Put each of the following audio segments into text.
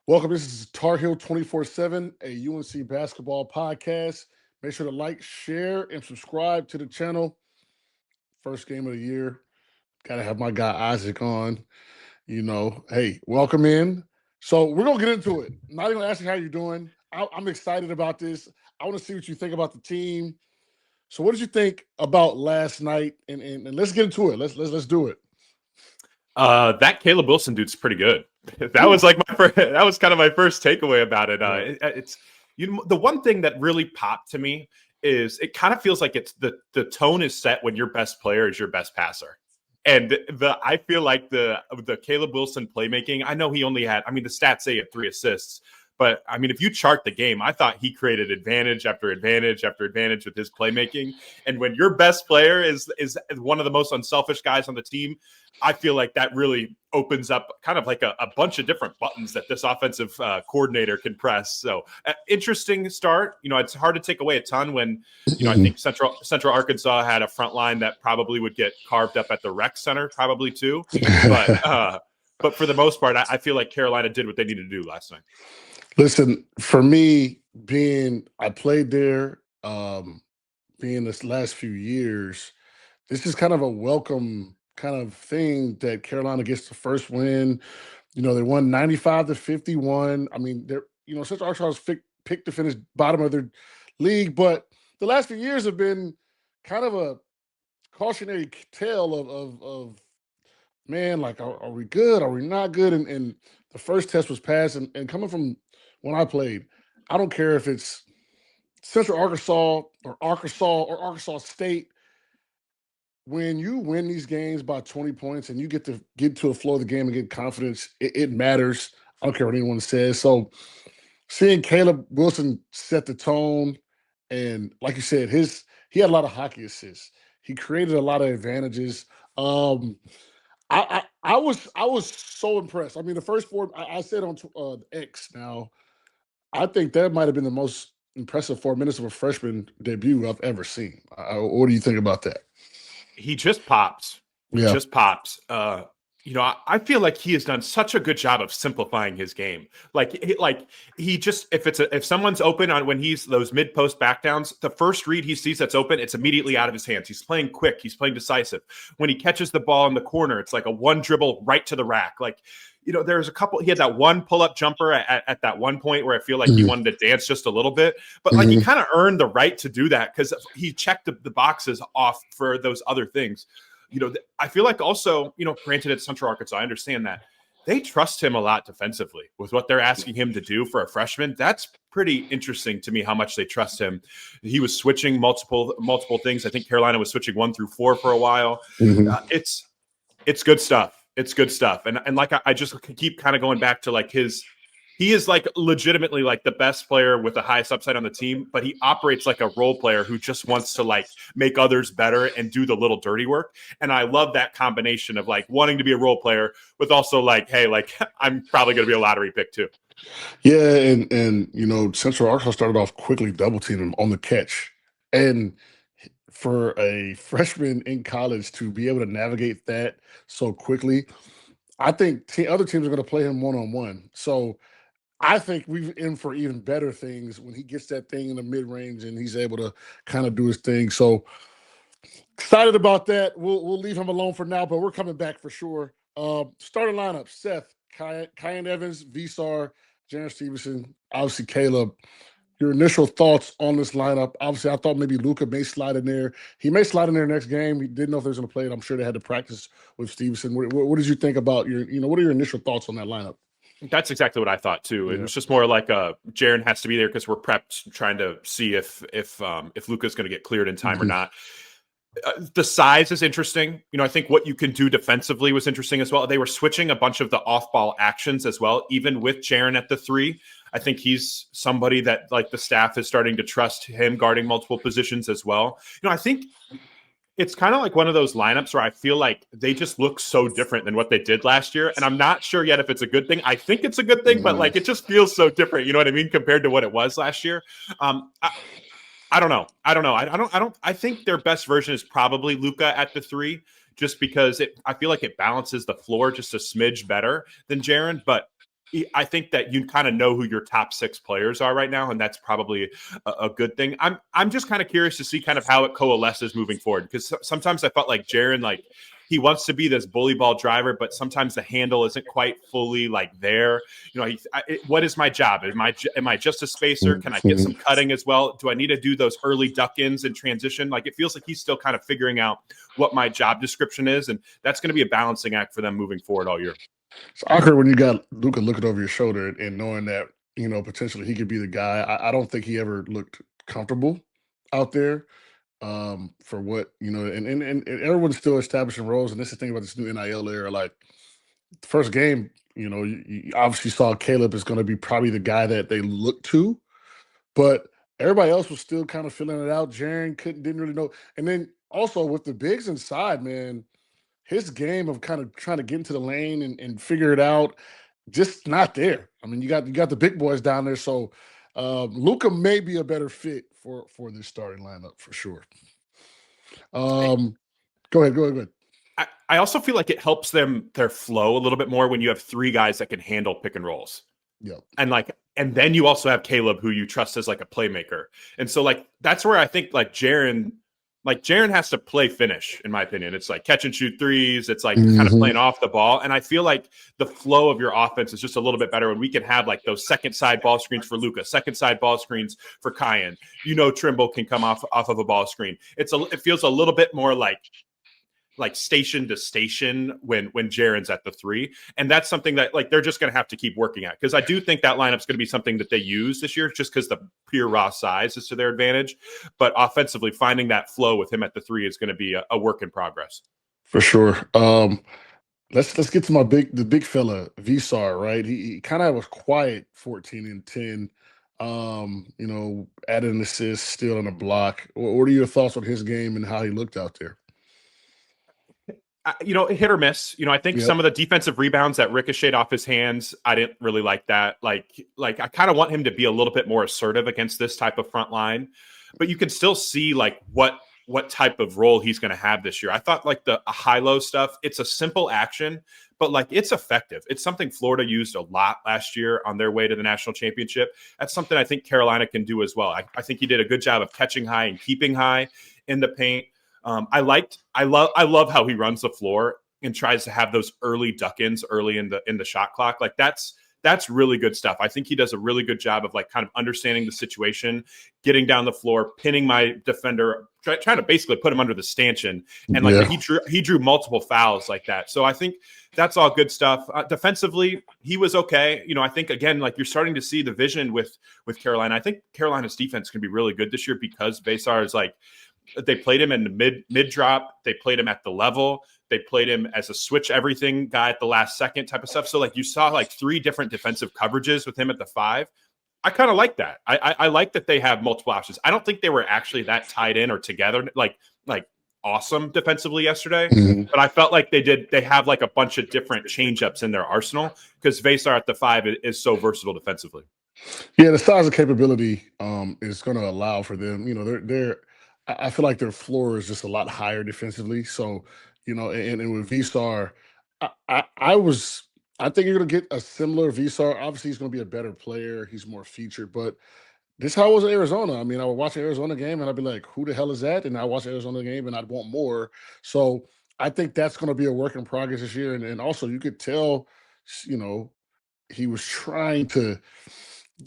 Welcome. This is TarHeel247, a UNC basketball podcast. Make sure to like, share, and subscribe to the channel. First game of the year. Got to have my guy Isaac on. Hey, welcome in. So we're going to get into it. Not even asking how you're doing. I'm excited about this. I want to see what you think about the team. So what did you think about last night? And let's get into it. Let's do it. That Caleb Wilson dude's pretty good. That was like that was kind of my first takeaway about it. It's the one thing that really popped to me is it kind of feels like it's the tone is set when your best player is your best passer. And I feel like the Caleb Wilson playmaking, I know he only had, the stats say he had 3 assists, but if you chart the game, I thought he created advantage after advantage after advantage with his playmaking. And when your best player is one of the most unselfish guys on the team, I feel like that really opens up kind of like a bunch of different buttons that this offensive coordinator can press. So interesting start. It's hard to take away a ton when, I think Central Arkansas had a front line that probably would get carved up at the rec center probably too. But for the most part, I feel like Carolina did what they needed to do last night. Listen, for me, I played there, being this last few years, this is kind of a welcome kind of thing that Carolina gets the first win. They won 95-51. Central Arkansas was picked to finish bottom of their league, but the last few years have been kind of a cautionary tale of man, like, are we good? Are we not good? And the first test was passed. And coming from when I played, I don't care if it's Central Arkansas or Arkansas State. When you win these games by 20 points and you get to the flow of the game and get confidence, it matters. I don't care what anyone says. So seeing Caleb Wilson set the tone, and like you said, he had a lot of hockey assists. He created a lot of advantages. I was so impressed. The first 4 I said on X. Now, I think that might have been the most impressive 4 minutes of a freshman debut I've ever seen. What do you think about that? He just pops. Just pops. I feel like he has done such a good job of simplifying his game. He just if someone's open on when he's those mid post backdowns, the first read he sees that's open, it's immediately out of his hands. He's playing quick. He's playing decisive. When he catches the ball in the corner, it's like a one dribble right to the rack. There's a couple. He had that one pull up jumper at that one point where I feel like he wanted to dance just a little bit, but he kind of earned the right to do that because he checked the boxes off for those other things. I feel like also, granted it's Central Arkansas, I understand that they trust him a lot defensively with what they're asking him to do for a freshman. That's pretty interesting to me how much they trust him. He was switching multiple things. I think Carolina was switching 1 through 4 for a while. It's good stuff. It's good stuff. And like, I just keep kind of going back to like he is like legitimately like the best player with the highest upside on the team, but he operates like a role player who just wants to like make others better and do the little dirty work. And I love that combination of like wanting to be a role player with also like, hey, like I'm probably going to be a lottery pick too. Yeah. And Central Arkansas started off quickly double teaming him on the catch. And for a freshman in college to be able to navigate that so quickly, I think other teams are going to play him one-on-one. So I think we're in for even better things when he gets that thing in the mid-range and he's able to kind of do his thing. So excited about that. We'll leave him alone for now, but we're coming back for sure. Starting lineup: Seth, Kyan Evans, Visar, Jaren Stevenson, obviously Caleb. Your initial thoughts on this lineup? Obviously, I thought maybe Luka may slide in there. He may slide in there next game. He didn't know if they was going to play it. I'm sure they had to practice with Stevenson. What did you think about what are your initial thoughts on that lineup? That's exactly what I thought too. It was just more like Jaren has to be there because we're prepped, trying to see if Luka's going to get cleared in time or not. The size is interesting. I think what you can do defensively was interesting as well. They were switching a bunch of the off-ball actions as well, even with Jaren at the 3. I think he's somebody that like the staff is starting to trust him guarding multiple positions as well. I think it's kind of like one of those lineups where I feel like they just look so different than what they did last year. And I'm not sure yet if it's a good thing. I think it's a good thing, but like it just feels so different. You know what I mean? Compared to what it was last year. I don't know. I think their best version is probably Luka at the 3, just because I feel like it balances the floor just a smidge better than Jaren. But I think that you kind of know who your top 6 players are right now, and that's probably a good thing. I'm just kind of curious to see kind of how it coalesces moving forward, because sometimes I felt like Jaren, like he wants to be this bully ball driver, but sometimes the handle isn't quite fully like there. You know, what is my job? Am I just a spacer? Can I get some cutting as well? Do I need to do those early duck ins and transition? Like it feels like he's still kind of figuring out what my job description is, and that's going to be a balancing act for them moving forward all year. It's awkward when you got Luka looking over your shoulder and knowing that, potentially he could be the guy. I don't think he ever looked comfortable out there, for what, and everyone's still establishing roles. And this is the thing about this new NIL era. Like, the first game, you obviously saw Caleb is going to be probably the guy that they look to, but everybody else was still kind of filling it out. Jaren didn't really know. And then also with the bigs inside, man, his game of kind of trying to get into the lane and figure it out, just not there. I mean, you got the big boys down there, so Luka may be a better fit for this starting lineup for sure. Go ahead. I also feel like it helps their flow a little bit more when you have 3 guys that can handle pick and rolls. Yeah. And then you also have Caleb, who you trust as like a playmaker. And so like that's where I think like Jaren has to play finish, in my opinion. It's like catch and shoot threes. It's like kind of playing off the ball. And I feel like the flow of your offense is just a little bit better when we can have like those second side ball screens for Luka, second side ball screens for Kyan. Trimble can come off of a ball screen. It feels a little bit more like station to station when Jaren's at the 3. And that's something that like they're just going to have to keep working at, because I do think that lineup's going to be something that they use this year just because the pure raw size is to their advantage. But offensively, finding that flow with him at the 3 is going to be a work in progress. For sure. Let's get to the big fella, Vsar, right? He kind of was quiet, 14 and 10. Added an assist, stealing a block. What are your thoughts on his game and how he looked out there? Hit or miss. I think some of the defensive rebounds that ricocheted off his hands, I didn't really like that. Like I kind of want him to be a little bit more assertive against this type of front line, but you can still see like what type of role he's going to have this year. I thought like the high-low stuff, it's a simple action, but like it's effective. It's something Florida used a lot last year on their way to the national championship. That's something I think Carolina can do as well. I think he did a good job of catching high and keeping high in the paint. I love how he runs the floor and tries to have those early duck-ins early in the shot clock. Like that's really good stuff. I think he does a really good job of like kind of understanding the situation, getting down the floor, pinning my defender, trying to basically put him under the stanchion. And like he drew multiple fouls like that. So I think that's all good stuff. Defensively, he was okay. I think again, like you're starting to see the vision with Carolina. I think Carolina's defense can be really good this year because Besar is like, they played him in the mid drop. They played him at the level. They played him as a switch everything guy at the last second type of stuff. So like you saw like 3 different defensive coverages with him at the 5. I kind of like that. I like that they have multiple options. I don't think they were actually that tied in or together like awesome defensively yesterday, but I felt like they have like a bunch of different change-ups in their arsenal because Vesar at the 5 is so versatile defensively. Yeah, the size and capability is going to allow for them. I feel like their floor is just a lot higher defensively. So, and with Vsar, I think you're going to get a similar Vsar. Obviously, he's going to be a better player. He's more featured, but this is how it was in Arizona. I mean, I would watch an Arizona game and I'd be like, who the hell is that? And I watch an Arizona game and I'd want more. So I think that's going to be a work in progress this year. And also you could tell, he was trying to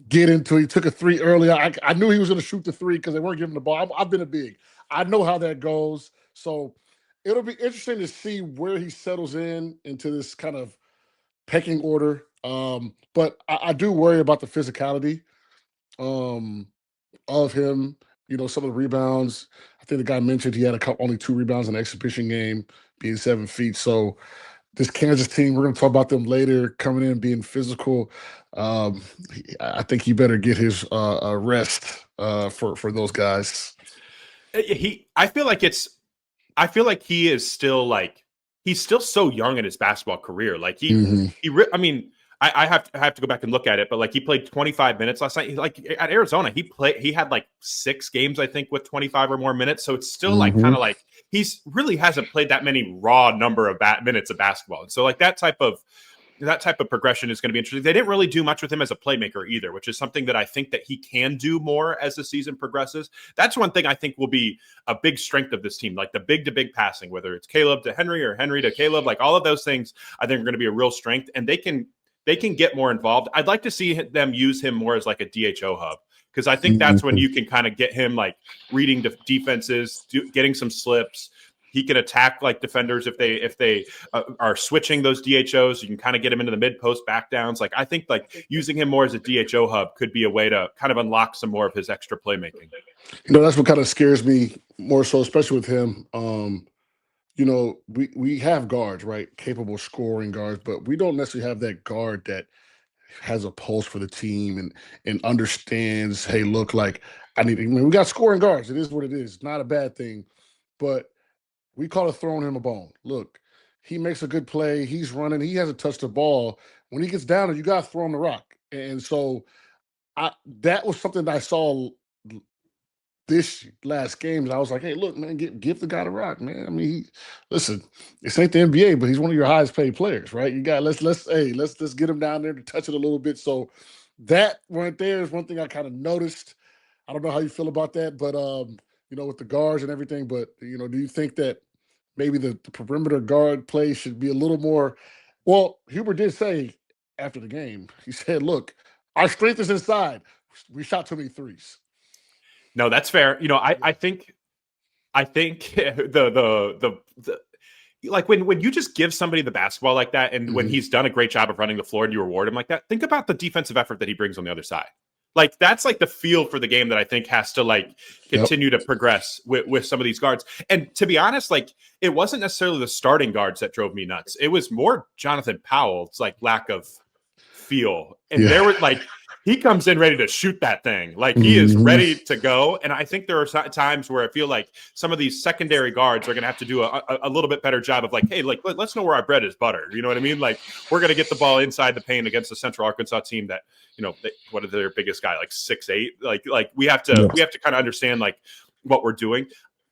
get into. He took a 3 early. I knew he was going to shoot the 3 because they weren't giving the ball. I've been a big. I know how that goes. So it'll be interesting to see where he settles into this kind of pecking order. But I do worry about the physicality of him. Some of the rebounds. I think the guy mentioned he had only 2 rebounds in the exhibition game, being 7 feet. So this Kansas team, we're going to talk about them later, coming in being physical. I think he better get his rest for those guys. I feel like he is still like he's still so young in his basketball career. Like I mean, I have to go back and look at it, but like he played 25 minutes last night. Like at Arizona, he had like 6 games, I think, with 25 or more minutes. So it's still like kind of like he's really hasn't played that many raw number of minutes of basketball. And so like that type of that type of progression is going to be interesting. They didn't really do much with him as a playmaker either, which is something that I think that he can do more as the season progresses. That's one thing I think will be a big strength of this team, like the big to big passing, whether it's Caleb to Henry or Henry to Caleb, like all of those things I think are going to be a real strength, and they can get more involved. I'd like to see them use him more as like a DHO hub, because I think that's when you can kind of get him like reading defenses, getting some slips. He can attack like defenders if they are switching those DHOs. You can kind of get him into the mid post back downs. Like I think like using him more as a DHO hub could be a way to kind of unlock some more of his extra playmaking. That's what kind of scares me more so, especially with him. We have guards, right? Capable scoring guards, but we don't necessarily have that guard that has a pulse for the team and understands, hey, look, like we got scoring guards. It is what it is. It's not a bad thing. But we call it throwing him a bone. Look, he makes a good play. He's running. He hasn't touched the ball. When he gets down, you got to throw him the rock. And so that was something that I saw this last game. And I was like, hey, look, man, give the guy the rock, man. I mean, listen, this ain't the NBA, but he's one of your highest paid players, right? You got let's get him down there to touch it a little bit. So that right there is one thing I kind of noticed. I don't know how you feel about that, but with the guards and everything, but do you think that maybe the perimeter guard play should be a little more? Well, Huber did say after the game, he said, look, our strength is inside. We shot too many threes. No, that's fair. I think the like when you just give somebody the basketball like that, and when he's done a great job of running the floor and you reward him like that, think about the defensive effort that he brings on the other side. Like that's like the feel for the game that I think has to like continue to progress with some of these guards. And to be honest, like it wasn't necessarily the starting guards that drove me nuts. It was more Jonathan Powell's like lack of feel. And there was like he comes in ready to shoot that thing. Like he is ready to go. And I think there are times where I feel like some of these secondary guards are going to have to do a little bit better job of like, hey, like let's know where our bread is buttered. You know what I mean? Like we're going to get the ball inside the paint against the Central Arkansas team that, what is their biggest guy? Like 6'8". Like we have to kind of understand like what we're doing.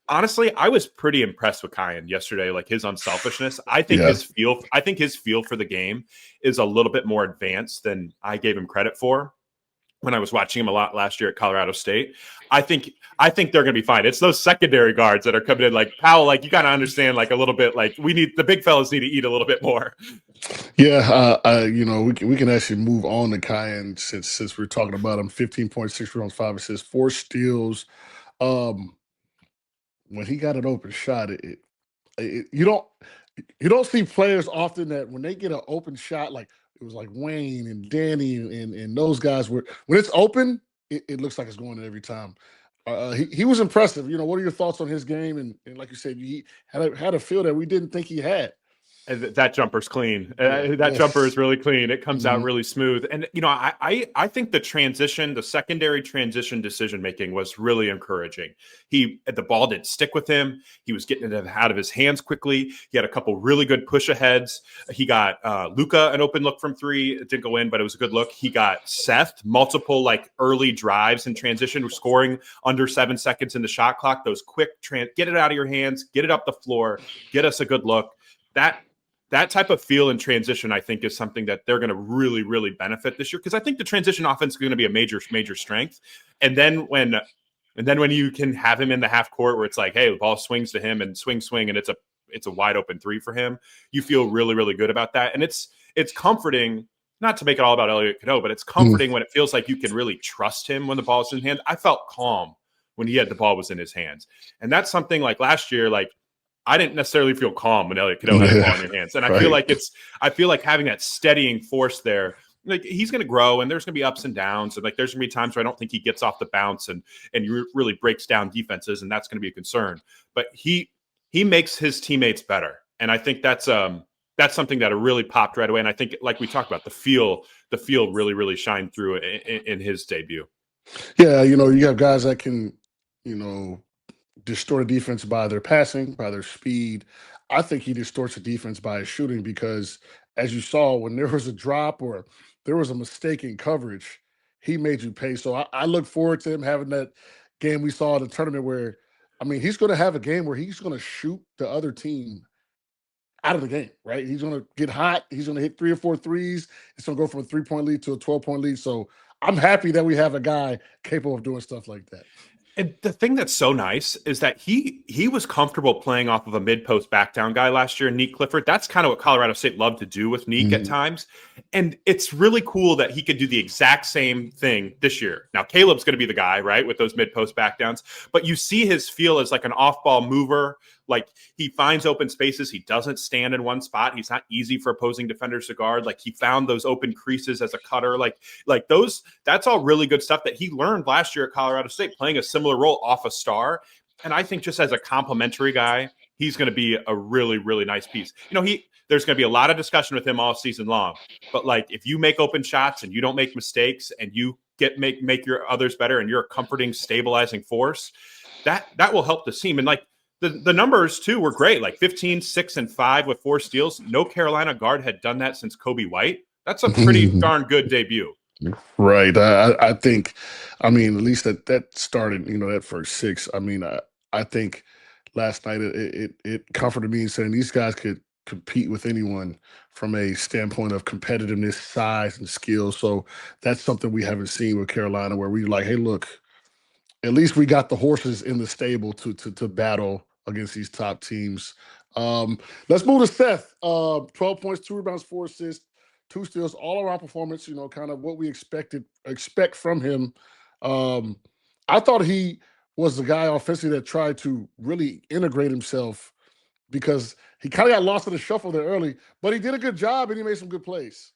Honestly, I was pretty impressed with Kyan yesterday, like his unselfishness. I think his feel for the game is a little bit more advanced than I gave him credit for when I was watching him a lot last year at Colorado State. I think they're going to be fine. It's those secondary guards that are coming in like Powell, like you got to understand like a little bit, like the big fellas need to eat a little bit more. Yeah. We can actually move on to Kyan since we're talking about him. 15.6 rebounds, 5 assists, 4 steals. When he got an open shot, you don't see players often that when they get an open shot, like it was like Wayne and Danny and those guys when it's open, it looks like it's going in every time. He was impressive. What are your thoughts on his game? And like you said, he had a feel that we didn't think he had. That jumper's clean. That jumper is really clean. It comes out really smooth. And, I think the secondary transition decision-making was really encouraging. The ball didn't stick with him. He was getting it out of his hands quickly. He had a couple really good push-aheads. He got Luka an open look from 3. It didn't go in, but it was a good look. He got Seth multiple, like, early drives in transition, scoring under 7 seconds in the shot clock. Those quick get it out of your hands, get it up the floor, get us a good look. That type of feel and transition, I think, is something that they're going to really, really benefit this year, because I think the transition offense is going to be a major, major strength. And then when you can have him in the half court where it's like, hey, the ball swings to him and swing, and it's a wide open 3 for him, you feel really, really good about that. And it's comforting, not to make it all about Elliot Cadeau, but it's comforting when it feels like you can really trust him when the ball is in his hand. I felt calm when the ball was in his hands, and that's something like last year, like. I didn't necessarily feel calm when Elliot Cadeau had the ball in your hands. And I feel like having that steadying force there, like he's going to grow and there's going to be ups and downs. And like, there's going to be times where I don't think he gets off the bounce and really breaks down defenses. And that's going to be a concern, but he makes his teammates better. And I think that's something that really popped right away. And I think, like we talked about, the feel really, really shined through in his debut. Yeah. You have guys that can, distort a defense by their passing, by their speed. I think he distorts a defense by his shooting because, as you saw, when there was a drop or there was a mistake in coverage, he made you pay. So I look forward to him having that game we saw in the tournament where, he's going to have a game where he's going to shoot the other team out of the game, right? He's going to get hot. He's going to hit 3 or 4 threes. It's going to go from a 3-point lead to a 12-point lead. So I'm happy that we have a guy capable of doing stuff like that. And the thing that's so nice is that he was comfortable playing off of a mid post back down guy last year, Neek Clifford. That's kind of what Colorado State loved to do with Neek at times. And it's really cool that he could do the exact same thing this year. Now, Caleb's going to be the guy, right, with those mid post back downs. But you see his feel as like an off ball mover. Like he finds open spaces. He doesn't stand in one spot. He's not easy for opposing defenders to guard. Like he found those open creases as a cutter. Like those, that's all really good stuff that he learned last year at Colorado State, playing a similar role off a star. And I think just as a complimentary guy, he's going to be a really, really nice piece. You know, there's going to be a lot of discussion with him all season long. But like if you make open shots and you don't make mistakes and you make your others better and you're a comforting, stabilizing force, that will help the team. And like the numbers too were great, like 15, 6, and 5 with 4 steals. No Carolina guard had done that since Kobe White. That's a pretty darn good debut. Right. I think, I mean, at least that started, you know, that first 6. I mean, I think last night it comforted me in saying these guys could compete with anyone from a standpoint of competitiveness, size, and skill. So that's something we haven't seen with Carolina, where we're like, hey, look, at least we got the horses in the stable to battle against these top teams. Let's move to Seth. 12 points, 2 rebounds, 4 assists, 2 steals, all around performance. You know, kind of what we expect from him. I thought he was the guy offensively that tried to really integrate himself, because he kind of got lost in the shuffle there early, but he did a good job and he made some good plays.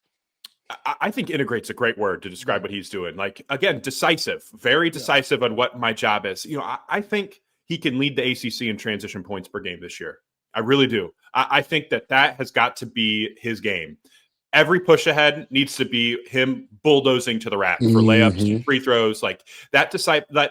I think integrate's a great word to describe what he's doing. Like, again, decisive, very decisive on what my job is. You know, I think he can lead the ACC in transition points per game this year. I really do. I think that has got to be his game. Every push ahead needs to be him bulldozing to the rack for layups, free throws, like that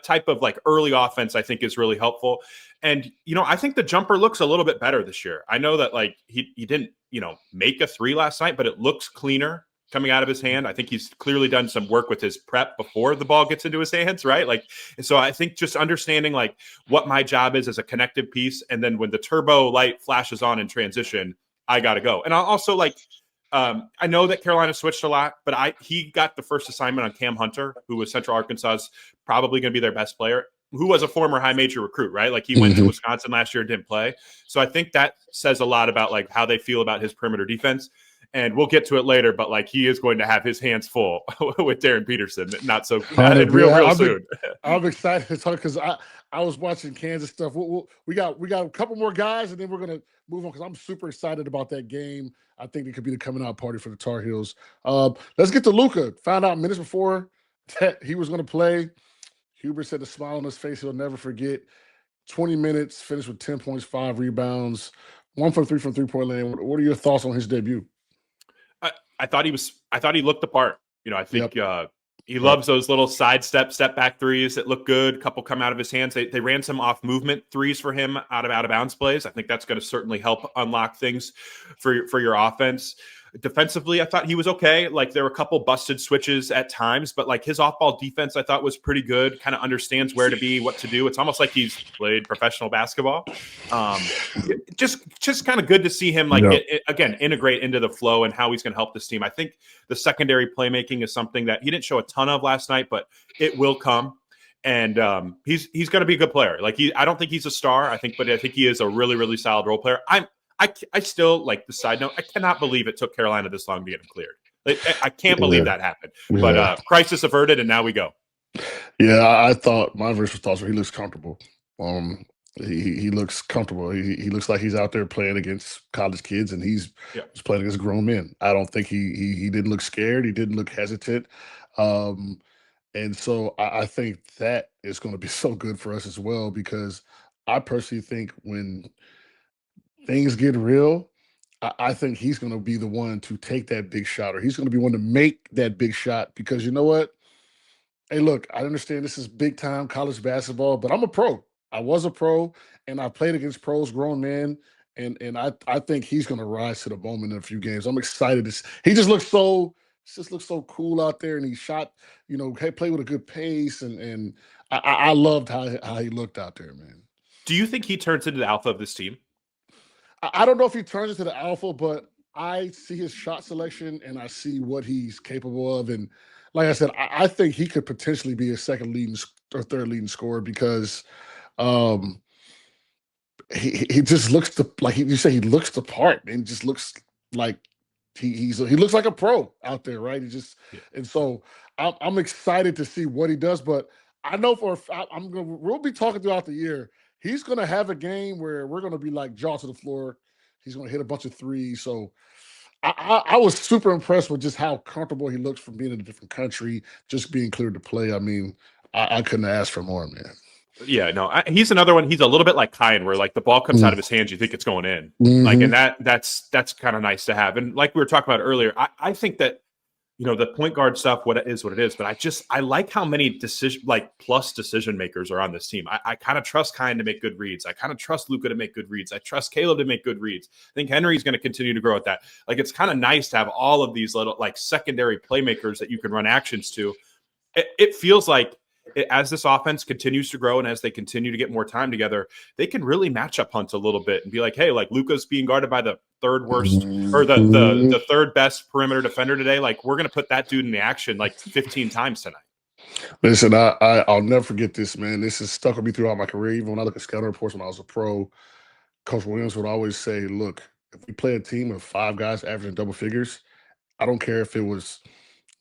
type of like early offense, I think is really helpful. And, you know, I think the jumper looks a little bit better this year. I know that like he didn't, you know, make a 3 last night, but it looks cleaner coming out of his hand. I think he's clearly done some work with his prep before the ball gets into his hands, right? Like, and so I think just understanding like what my job is as a connective piece. And then when the turbo light flashes on in transition, I got to go. And I'll also like, I know that Carolina switched a lot, but he got the first assignment on Cam Hunter, who was Central Arkansas's probably going to be their best player, who was a former high major recruit, right? Like he went to Wisconsin last year and didn't play. So I think that says a lot about like how they feel about his perimeter defense. And we'll get to it later, but like he is going to have his hands full with Darren Peterson, not real soon. I'm excited to talk because I was watching Kansas stuff. We got a couple more guys, and then we're gonna move on because I'm super excited about that game. I think it could be the coming out party for the Tar Heels. Let's get to Luka. Found out minutes before that he was going to play. Hubert said the smile on his face he'll never forget. 20 minutes, finished with 10 points, 5 rebounds, 1 for 3 from 3-point land. What are your thoughts on his debut? I thought he looked the part. You know, I think he loves those little step back threes that look good. A couple come out of his hands. They ran some off movement threes for him out of bounds plays. I think that's going to certainly help unlock things for your offense. Defensively, I thought he was okay. Like there were a couple busted switches at times, but like his off-ball defense, I thought was pretty good. Kind of understands where to be, what to do. It's almost like he's played professional basketball. Just kind of good to see him again integrate into the flow and how he's going to help this team. I think the secondary playmaking is something that he didn't show a ton of last night, but it will come. And he's going to be a good player. Like I don't think he's a star. I think he is a really, really solid role player. I still, like the side note, I cannot believe it took Carolina this long to get him cleared. I can't believe that happened. But crisis averted, and now we go. Yeah, I thought my initial thoughts were he looks comfortable. He looks comfortable. He looks like he's out there playing against college kids, and he's playing against grown men. I don't think he didn't look scared. He didn't look hesitant. And so I think that is going to be so good for us as well, because I personally think when things get real, I think he's going to be the one to take that big shot, or he's going to be one to make that big shot, because you know what? Hey, look, I understand this is big time college basketball, but I'm a pro. I was a pro, and I played against pros, grown men, and I think he's going to rise to the moment in a few games. I'm excited. He just looks so cool out there, and he shot, played with a good pace, and I loved how he looked out there, man. Do you think he turns into the alpha of this team? I don't know if he turns into the alpha, but I see his shot selection and I see what he's capable of. And like I said, I think he could potentially be a second leading or third leading scorer because um, he just looks like you say he looks the part and just looks like he looks like a pro out there, right? He just Yeah. and so I'm excited to see what he does, but I know we'll be talking throughout the year. He's gonna have a game where we're gonna be like jaw to the floor. He's gonna hit a bunch of threes. So I was super impressed with just how comfortable he looks from being in a different country, just being cleared to play. I mean, I couldn't ask for more, man. Yeah, no, he's another one. He's a little bit like Kyan, where like the ball comes out of his hands, you think it's going in. Like, and that's kind of nice to have. And like we were talking about earlier, I think that the point guard stuff, what it is, but I like how many plus decision makers are on this team. I kind of trust Kyan to make good reads. I kind of trust Luka to make good reads. I trust Caleb to make good reads. I think Henry's going to continue to grow at that. Like, it's kind of nice to have all of these little like secondary playmakers that you can run actions to. It feels like as this offense continues to grow and as they continue to get more time together, they can really match up hunt a little bit and be like, hey, like Luka's being guarded by the third worst or the third best perimeter defender today. Like, we're going to put that dude in the action like 15 times tonight. Listen, I'll never forget this, man. This has stuck with me throughout my career. Even when I look at scouting reports when I was a pro, Coach Williams would always say, look, if we play a team of 5 guys averaging double figures, I don't care if it was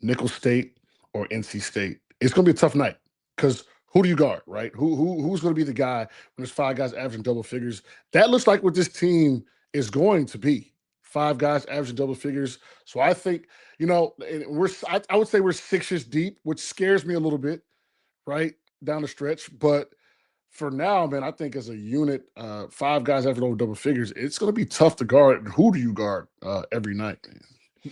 Nickel State or NC State. It's going to be a tough night because who do you guard, right? Who's going to be the guy when there's 5 guys averaging double figures? That looks like what this team is going to be. 5 guys averaging double figures. So I think, I would say we're 6 years deep, which scares me a little bit, right, down the stretch. But for now, man, I think as a unit, 5 guys averaging over double figures, it's going to be tough to guard. Who do you guard every night, man?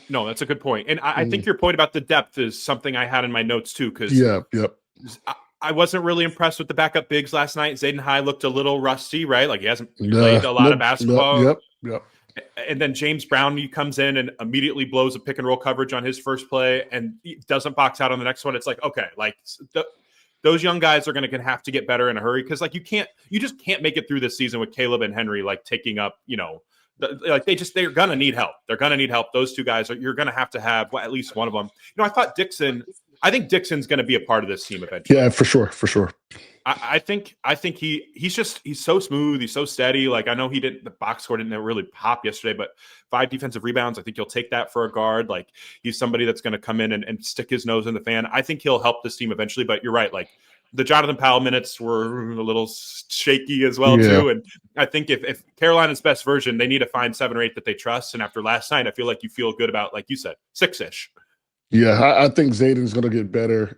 No, that's a good point. And I think your point about the depth is something I had in my notes too, because I wasn't really impressed with the backup bigs last night. Zayden High looked a little rusty, right? Like he hasn't played a lot of basketball. Yep. And then James Brown, he comes in and immediately blows a pick and roll coverage on his first play and he doesn't box out on the next one. It's like, okay, like those young guys are going to have to get better in a hurry because like you just can't make it through this season with Caleb and Henry like taking up, they're going to need help. They're going to need help. Those 2 guys you're going to have at least one of them. I think Dixon's going to be a part of this team eventually. Yeah, for sure. I think he's so smooth. He's so steady. Like, I know the box score didn't really pop yesterday, but 5 defensive rebounds. I think you'll take that for a guard. Like, he's somebody that's going to come in and stick his nose in the fan. I think he'll help this team eventually, but you're right. Like, the Jonathan Powell minutes were a little shaky as well, too. And I think if Carolina's best version, they need to find 7 or 8 that they trust. And after last night, I feel like you feel good about, like you said, 6-ish. Yeah, I think Zayden's going to get better.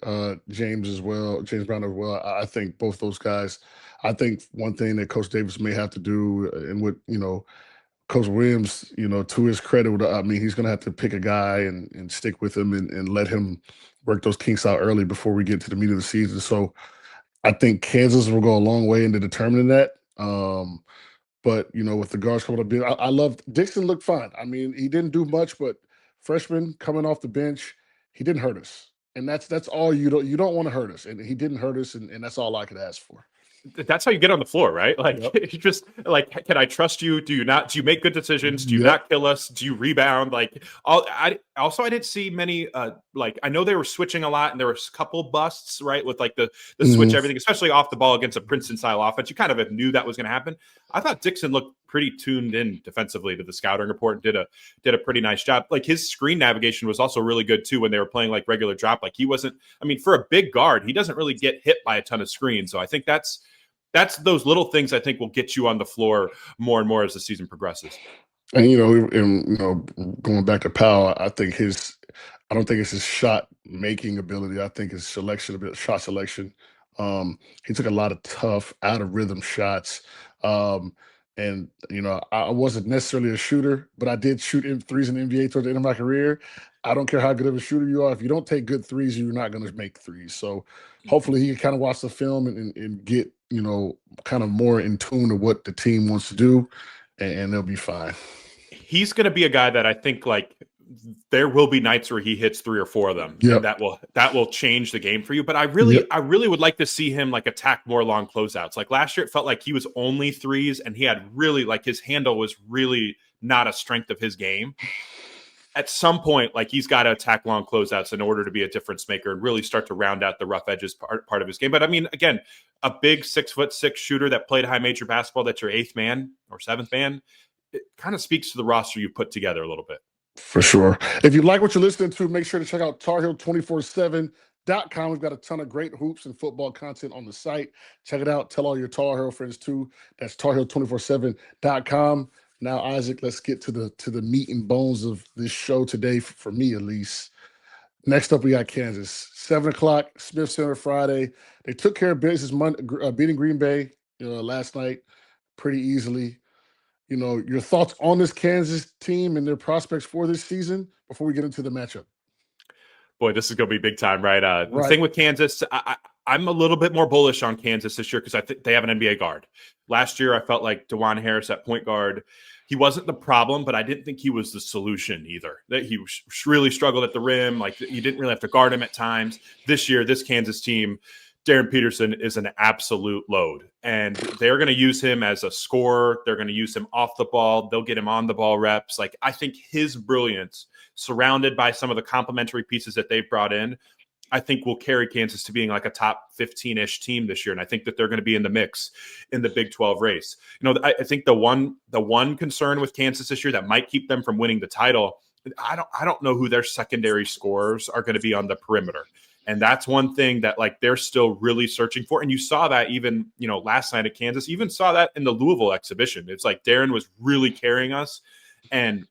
James Brown as well. I think both those guys. I think one thing that Coach Davis may have to do, and what Coach Williams, to his credit, I mean, he's going to have to pick a guy and stick with him and let him work those kinks out early before we get to the meat of the season. So I think Kansas will go a long way into determining that. But with the guards coming up, I love Dixon. Looked fine. I mean, he didn't do much, but freshman coming off the bench, he didn't hurt us, and that's all you don't want to hurt us, and he didn't hurt us, and that's all I could ask for. That's how you get on the floor, right? Like, you just like, can I trust you? Do you not? Do you make good decisions? Do you not kill us? Do you rebound? Like, I didn't see many. I know they were switching a lot, and there was a couple busts, right? With like the switch everything, especially off the ball against a Princeton style offense. You kind of knew that was going to happen. I thought Dixon looked pretty tuned in defensively to the scouting report. Did a pretty nice job. Like, his screen navigation was also really good too when they were playing like regular drop. Like, he wasn't. I mean, for a big guard, he doesn't really get hit by a ton of screens. So I think that's those little things I think will get you on the floor more and more as the season progresses. And going back to Powell, I don't think it's his shot making ability. I think his shot selection. He took a lot of tough, out of rhythm shots. And I wasn't necessarily a shooter, but I did shoot threes in the NBA toward the end of my career. I don't care how good of a shooter you are. If you don't take good threes, you're not going to make threes. So hopefully he can kind of watch the film and get, kind of more in tune to what the team wants to do, and they'll be fine. He's going to be a guy that I think, like, there will be nights where he hits 3 or 4 of them, Yep. and that will change the game for you. But I really would like to see him like attack more long closeouts. Like last year, it felt like he was only threes, and he had really like his handle was really not a strength of his game. At some point, like he's got to attack long closeouts in order to be a difference maker and really start to round out the rough edges part of his game. But I mean, again, a big 6'6" shooter that played high major basketball, that's your 8th man or 7th man. It kind of speaks to the roster you put together a little bit. For sure. If you like what you're listening to, make sure to check out TarHeel247.com. We've got a ton of great hoops and football content on the site. Check it out. Tell all your Tar Heel friends too. That's TarHeel247.com. Now, Isaac, let's get to the meat and bones of this show today, for me at least. Next up, we got Kansas. 7 o'clock, Smith Center Friday. They took care of business beating Green Bay last night pretty easily. Your thoughts on this Kansas team and their prospects for this season before we get into the matchup. Boy, this is going to be big time, right? The thing with Kansas, I'm a little bit more bullish on Kansas this year because I think they have an NBA guard. Last year, I felt like DeJuan Harris at point guard, he wasn't the problem, but I didn't think he was the solution either. That he really struggled at the rim. Like you didn't really have to guard him at times. This year, this Kansas team, Darren Peterson is an absolute load, and they're going to use him as a scorer. They're going to use him off the ball. They'll get him on the ball reps. Like I think his brilliance, surrounded by some of the complementary pieces that they've brought in, I think will carry Kansas to being like a top 15-ish team this year. And I think that they're going to be in the mix in the Big 12 race. I think the one concern with Kansas this year that might keep them from winning the title, I don't know who their secondary scorers are going to be on the perimeter. And that's one thing that like they're still really searching for. And you saw that even, last night at Kansas, even saw that in the Louisville exhibition. It's like Darren was really carrying us. And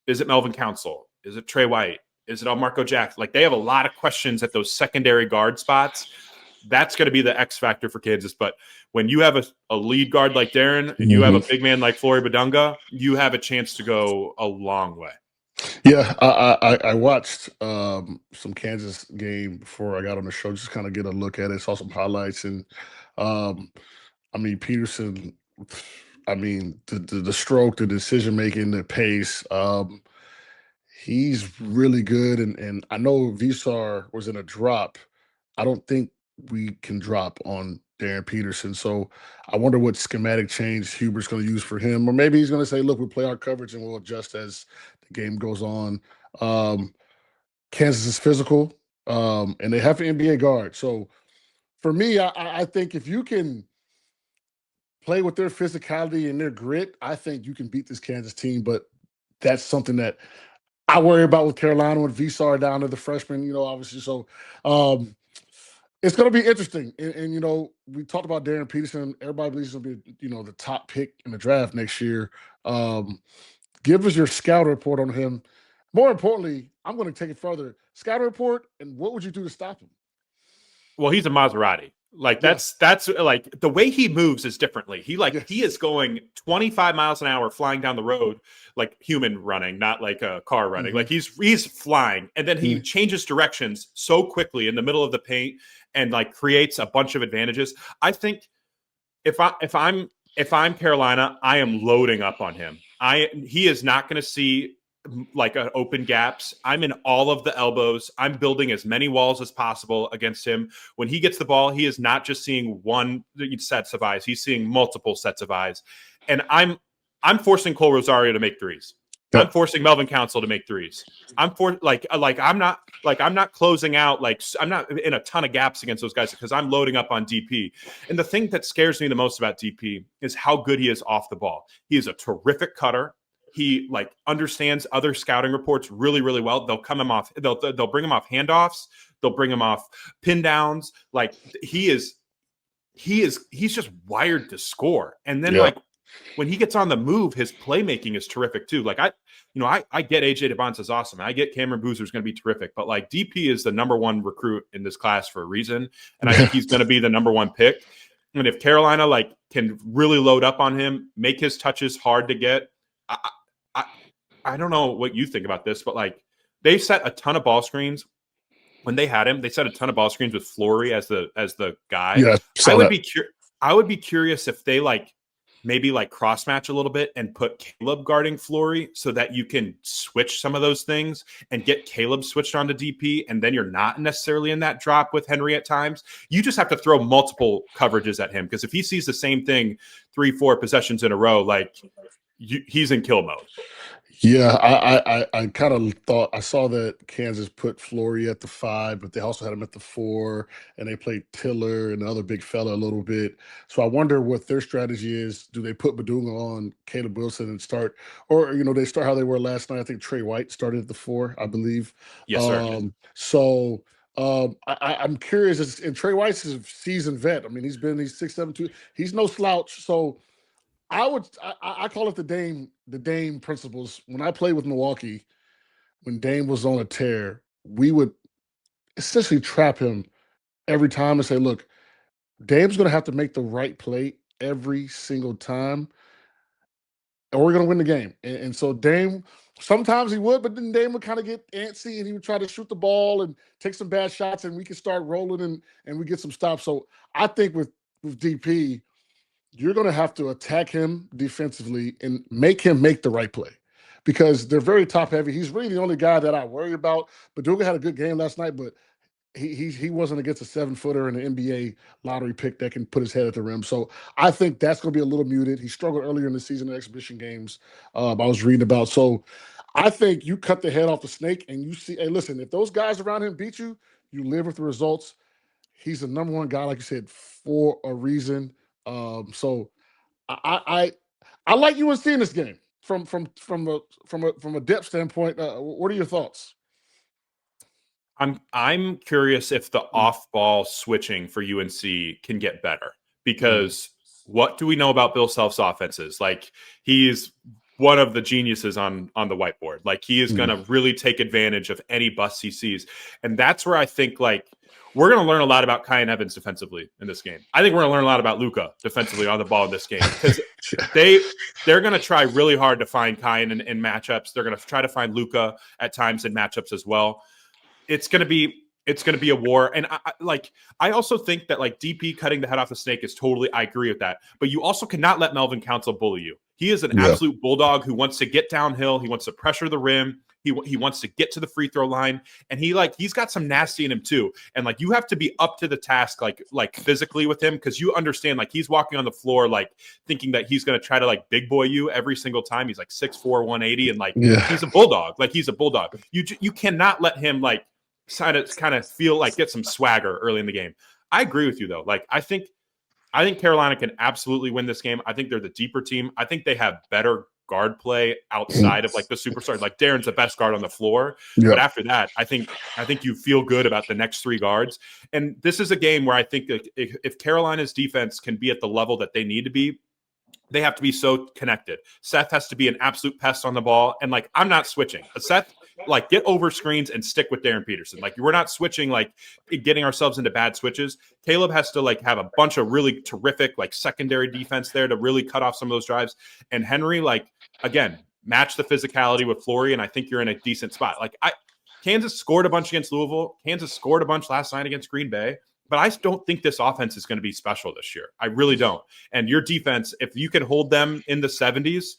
is it Melvin Council? Is it Trey White? Is it Marco Jackson? Like they have a lot of questions at those secondary guard spots. That's going to be the X factor for Kansas. But when you have a lead guard like Darren and you have a big man like Flory Badunga, you have a chance to go a long way. Yeah, I watched some Kansas game before I got on the show, just kind of get a look at it, saw some highlights, and Peterson, the stroke, the decision making, the pace, he's really good, and I know Visar was in a drop. I don't think we can drop on Darren Peterson, so I wonder what schematic change Hubert's going to use for him, or maybe he's going to say, "Look, we'll play our coverage and we'll adjust as the game goes on." Kansas is physical, and they have an NBA guard. So for me, I think if you can play with their physicality and their grit, I think you can beat this Kansas team. But that's something that I worry about with Carolina with Visar down to the freshman, obviously. So it's going to be interesting. And we talked about Darren Peterson. Everybody believes he's going to be, the top pick in the draft next year. Give us your scout report on him. More importantly, I'm going to take it further. Scout report, and what would you do to stop him? Well, he's a Maserati. Like that's like the way he moves is differently. He is going 25 miles an hour flying down the road like human running, not like a car running. Like he's flying, and then he changes directions so quickly in the middle of the paint and like creates a bunch of advantages. I think if I'm Carolina, I am loading up on him. He is not going to see like open gaps. I'm in all of the elbows. I'm building as many walls as possible against him. When he gets the ball, he is not just seeing one sets of eyes. He's seeing multiple sets of eyes. And I'm forcing Cole Rosario to make threes. Yep. I'm forcing Melvin Council to make threes. I'm not closing out. Like I'm not in a ton of gaps against those guys because I'm loading up on DP. And the thing that scares me the most about DP is how good he is off the ball. He is a terrific cutter. He understands other scouting reports really, really well. They'll come him off. They'll bring him off handoffs. They'll bring him off pin downs. Like he's just wired to score. And then when he gets on the move, his playmaking is terrific too. Like I get AJ DeBonce is awesome. I get Cameron Boozer is going to be terrific, but like DP is the number one recruit in this class for a reason. And I think he's going to be the number one pick. And if Carolina can really load up on him, make his touches hard to get, I don't know what you think about this, but they set a ton of ball screens when they had him. They set a ton of ball screens with Flory as the guy. Yeah, I would be curious if they maybe like cross match a little bit and put Caleb guarding Flory so that you can switch some of those things and get Caleb switched onto DP. And then you're not necessarily in that drop with Henry at times. You just have to throw multiple coverages at him, because if he sees the same thing 3-4 possessions in a row, like he's in kill mode. Yeah, I kind of thought I saw that Kansas put Flory at the 5, but they also had him at the 4, and they played Tiller and the other big fella a little bit. So I wonder what their strategy is. Do they put Badunga on Caleb Wilson and start, or they start how they were last night? I think Trey White started at the 4, I believe. Yes, sir. I'm curious. And Trey White's a seasoned vet. I mean, he's 6'7", he's no slouch. So I call it the Dame principles. When I played with Milwaukee, when Dame was on a tear, we would essentially trap him every time and say, look, Dame's gonna have to make the right play every single time, or we're gonna win the game. And so Dame, sometimes he would, but then Dame would kind of get antsy and he would try to shoot the ball and take some bad shots, and we could start rolling and we get some stops. So I think with DP, you're going to have to attack him defensively and make him make the right play, because they're very top heavy. He's really the only guy that I worry about. Badunga had a good game last night, but he wasn't against a 7-footer and an NBA lottery pick that can put his head at the rim. So I think that's going to be a little muted. He struggled earlier in the season in exhibition games. I was reading about. So I think you cut the head off the snake and you see, hey, listen, if those guys around him beat you, you live with the results. He's the number one guy, like you said, for a reason. So I like UNC in this game from a depth standpoint. What are your thoughts? I'm curious if the off-ball switching for UNC can get better, because what do we know about Bill Self's offenses? Like, he's one of the geniuses on the whiteboard. Like, he is going to really take advantage of any busts he sees, and that's where I think like we're going to learn a lot about Kyan Evans defensively in this game. I think we're going to learn a lot about Luka defensively on the ball in this game, because they're going to try really hard to find Kyan in matchups. They're going to try to find Luka at times in matchups as well. It's going to be a war. And I also think that like DP cutting the head off the snake is totally, I agree with that. But you also cannot let Melvin Council bully you. He is an absolute bulldog who wants to get downhill. He wants to pressure the rim. He wants to get to the free throw line, and he's got some nasty in him too. And like, you have to be up to the task, like physically with him, because you understand like he's walking on the floor like thinking that he's going to try to like big boy you every single time. He's like 6'4", 180, and like he's a bulldog. Like, he's a bulldog. You cannot let him like kind of feel like get some swagger early in the game. I agree with you though. Like, I think Carolina can absolutely win this game. I think they're the deeper team. I think they have better guard play outside of like the superstars. Like, Darren's the best guard on the floor. But after that, I think you feel good about the next 3 guards. And this is a game where I think that if Carolina's defense can be at the level that they need to be, they have to be so connected. Seth has to be an absolute pest on the ball. And like, I'm not switching. Seth, like, get over screens and stick with Darren Peterson. Like, we're not switching, like getting ourselves into bad switches. Caleb has to like have a bunch of really terrific like secondary defense there to really cut off some of those drives. And Henry, like, again, match the physicality with Flory, and I think you're in a decent spot. Like, Kansas scored a bunch against Louisville. Kansas scored a bunch last night against Green Bay. But I don't think this offense is going to be special this year. I really don't. And your defense, if you can hold them in the 70s,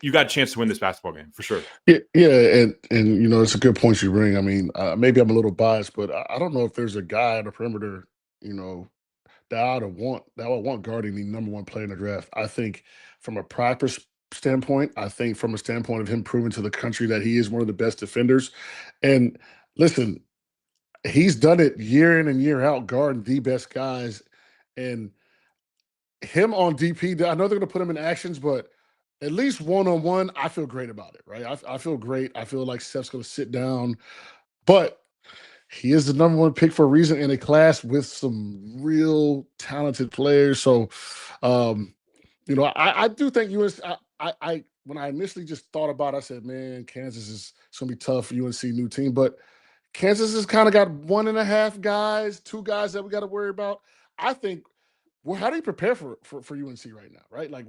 you got a chance to win this basketball game for sure. Yeah, and it's a good point you bring. I mean, maybe I'm a little biased, but I don't know if there's a guy on the perimeter, that I would want guarding the number 1 player in the draft. I think from a practice standpoint, I think from a standpoint of him proving to the country that he is one of the best defenders. And listen, he's done it year in and year out, guarding the best guys. And him on DP, I know they're going to put him in actions, but at least one-on-one, I feel great about it, right? I feel great. I feel like Steph's going to sit down. But he is the number 1 pick for a reason in a class with some real talented players. So, I do think UNC, when I initially just thought about it, I said, man, Kansas is going to be tough. UNC, new team. But Kansas has kind of got 1.5 guys, 2 guys that we got to worry about. I think, well, how do you prepare for UNC right now, right? Like,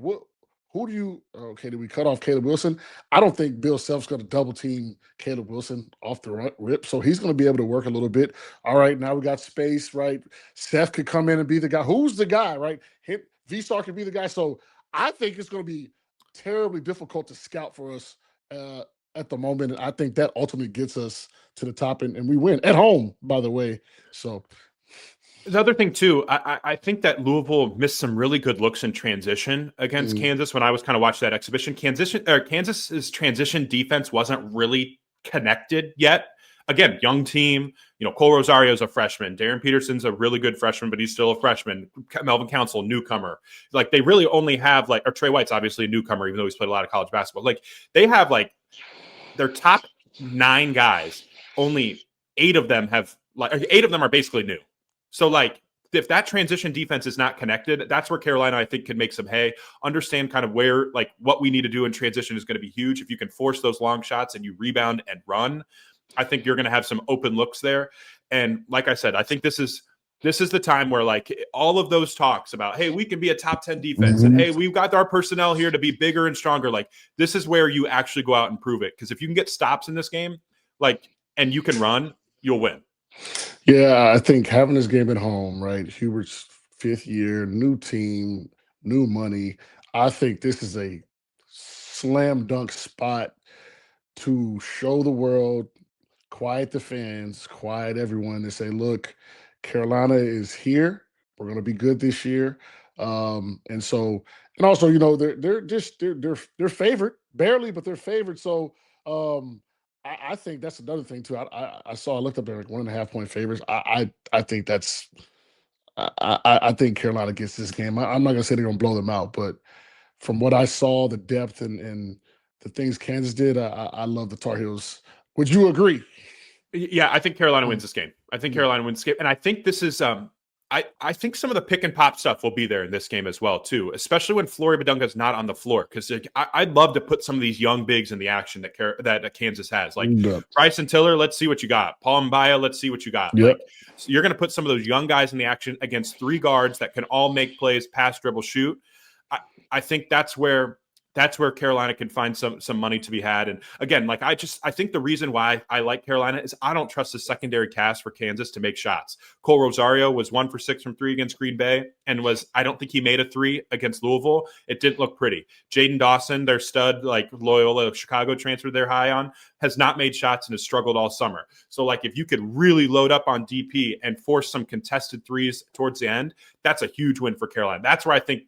who do you, okay, did we cut off Caleb Wilson? I don't think Bill Self's going to double team Caleb Wilson off the rip, so he's going to be able to work a little bit. All right, now we got space, right? Seth could come in and be the guy. Who's the guy, right? Vstar could be the guy. So I think it's going to be terribly difficult to scout for us at the moment. And I think that ultimately gets us to the top, and we win at home, by the way. So the other thing too, I think that Louisville missed some really good looks in transition against Kansas when I was kind of watching that exhibition. Kansas's transition defense wasn't really connected yet. Again, young team. Cole Rosario's a freshman. Darren Peterson's a really good freshman, but he's still a freshman. Melvin Council, newcomer. Like they really only have or Trey White's obviously a newcomer, even though he's played a lot of college basketball. Like they have their top 9 guys. Only 8 of them are basically new. So if that transition defense is not connected, that's where Carolina, I think, can make some hay. Understand kind of where what we need to do in transition is going to be huge. If you can force those long shots and you rebound and run, I think you're going to have some open looks there. And like I said, I think this is the time where all of those talks about, hey, we can be a top 10 defense and hey, we've got our personnel here to be bigger and stronger. This is where you actually go out and prove it. Because if you can get stops in this game, and you can run, you'll win. Yeah, I think having this game at home, right? Hubert's 5th year, new team, new money. I think this is a slam dunk spot to show the world, quiet the fans, quiet everyone, and say, look, Carolina is here. We're going to be good this year. And also, they're favored barely, but they're favored. So I think that's another thing too. I looked up there 1.5 point favorites. I think that's I think Carolina gets this game. I'm not gonna say they're gonna blow them out, but from what I saw, the depth and the things Kansas did, I love the Tar Heels. Would you agree? Yeah, I think Carolina wins this game. I think Carolina wins this game, and I think this is I think some of the pick and pop stuff will be there in this game as well too, especially when Flory Badunga's not on the floor. Because I'd love to put some of these young bigs in the action that Kansas has, Bryson Tiller. Let's see what you got. Paul Mbaya. Let's see what you got. Yep. So you're going to put some of those young guys in the action against 3 guards that can all make plays, pass, dribble, shoot. I think that's where Carolina can find some money to be had. And again, I think the reason why I like Carolina is I don't trust the secondary cast for Kansas to make shots. Cole Rosario was 1 for 6 from 3 against Green Bay, and I don't think he made a 3 against Louisville. It didn't look pretty. Jaden Dawson, their stud, Loyola of Chicago transferred they're high on, has not made shots and has struggled all summer. So if you could really load up on DP and force some contested threes towards the end, that's a huge win for Carolina. That's where I think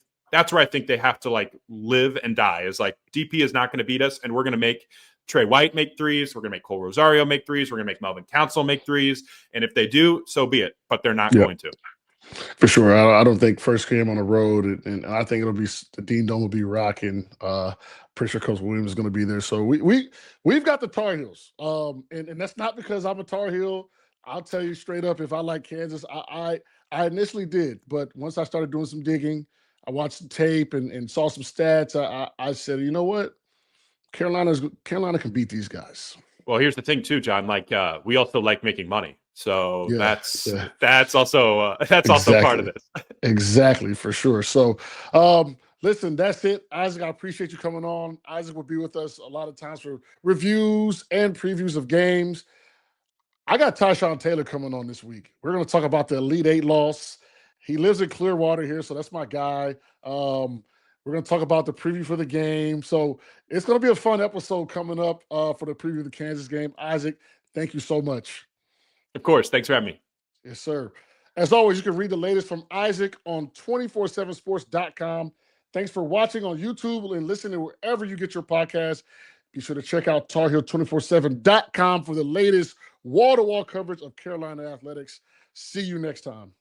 they have to live and die is DP is not going to beat us. And we're going to make Trey White make threes. We're going to make Cole Rosario make threes. We're going to make Melvin Council make threes. And if they do, so be it, but they're not going to. For sure. I don't think first game on the road, and I think it'll be the Dean Dome will be rocking. Pretty sure Coach Williams is going to be there. So we've got the Tar Heels. And that's not because I'm a Tar Heel. I'll tell you straight up, if I like Kansas, I initially did, but once I started doing some digging, I watched the tape and saw some stats. I said, you know what? Carolina can beat these guys. Well, here's the thing too, John. We also like making money, so that's also part of this. Exactly, for sure. So, listen, that's it, Isaac. I appreciate you coming on. Isaac will be with us a lot of times for reviews and previews of games. I got Tyshawn Taylor coming on this week. We're going to talk about the Elite 8 loss. He lives in Clearwater here, so that's my guy. We're going to talk about the preview for the game. So it's going to be a fun episode coming up for the preview of the Kansas game. Isaac, thank you so much. Of course. Thanks for having me. Yes, sir. As always, you can read the latest from Isaac on 247sports.com. Thanks for watching on YouTube and listening wherever you get your podcasts. Be sure to check out TarHeel247.com for the latest wall-to-wall coverage of Carolina athletics. See you next time.